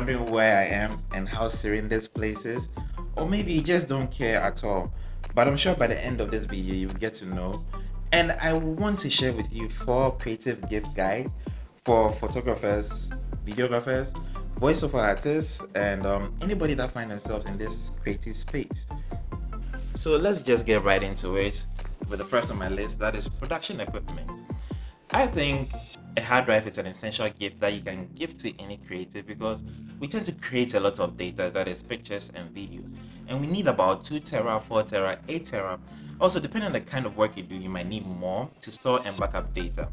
wondering where I am and how serene this place is, or maybe you just don't care at all, but I'm sure by the end of this video you'll get to know. And I want to share with you 4 creative gift guides for photographers, videographers, voiceover artists, and anybody that finds themselves in this creative space. So let's just get right into it with the first on my list, that is production equipment. I think a hard drive is an essential gift that you can give to any creative because we tend to create a lot of data, that is pictures and videos, and we need about 2 tera, 4 tera, 8 tera. Also, depending on the kind of work you do, you might need more to store and backup data.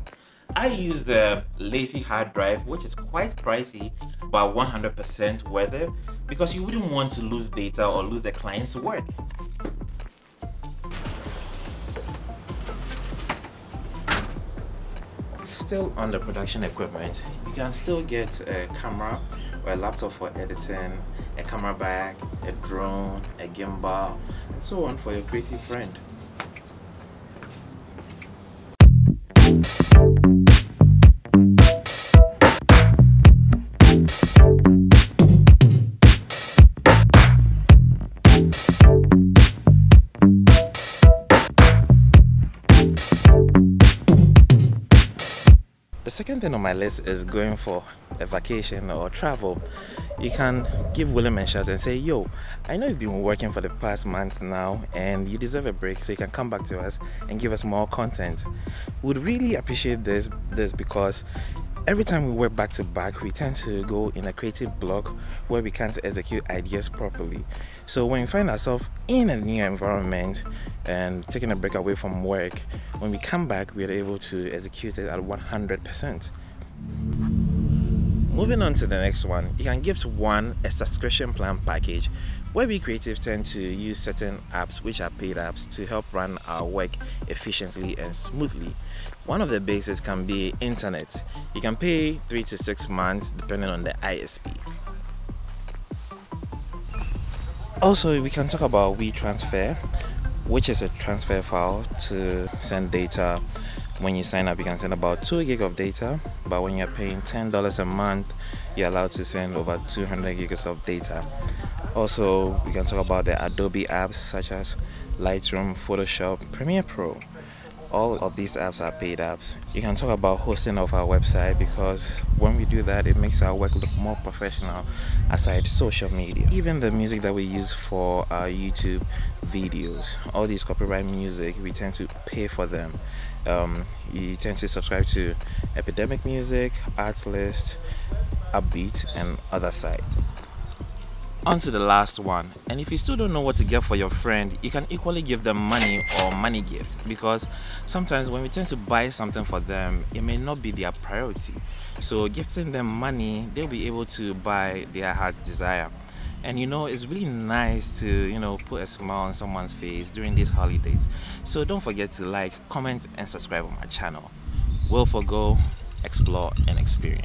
I use the lazy hard drive, which is quite pricey but 100% worth it, because you wouldn't want to lose data or lose the client's work. Still on the production equipment, you can still get a camera or a laptop for editing, a camera bag, a drone, a gimbal, and so on for your creative friend. The second thing on my list is going for a vacation or travel. You can give William a shout and say, yo, I know you've been working for the past months now and you deserve a break, so you can come back to us and give us more content. We'd really appreciate this because every time we work back to back, we tend to go in a creative block where we can't execute ideas properly. So when we find ourselves in a new environment and taking a break away from work, when we come back, we are able to execute it at 100%. Moving on to the next one, you can give one a subscription plan package where we creatives tend to use certain apps, which are paid apps, to help run our work efficiently and smoothly. One of the basics can be internet. You can pay 3 to 6 months depending on the ISP. Also, we can talk about WeTransfer, which is a transfer file to send data. When you sign up, you can send about 2 gig of data, but when you're paying $10 a month, you're allowed to send over 200 gigs of data. Also, we can talk about the Adobe apps such as Lightroom, Photoshop, Premiere Pro. All of these apps are paid apps. You can talk about hosting of our website, because when we do that, it makes our work look more professional aside social media. Even the music that we use for our YouTube videos, all these copyright music, we tend to pay for them. You tend to subscribe to Epidemic Music, Artlist, Upbeat, and other sites. On to the last one, and if you still don't know what to get for your friend, you can equally give them money or money gift, because sometimes when we tend to buy something for them, it may not be their priority. So gifting them money, they'll be able to buy their heart's desire. And you know, it's really nice to, you know, put a smile on someone's face during these holidays. So don't forget to like, comment, and subscribe on my channel. Will for Go, explore and experience.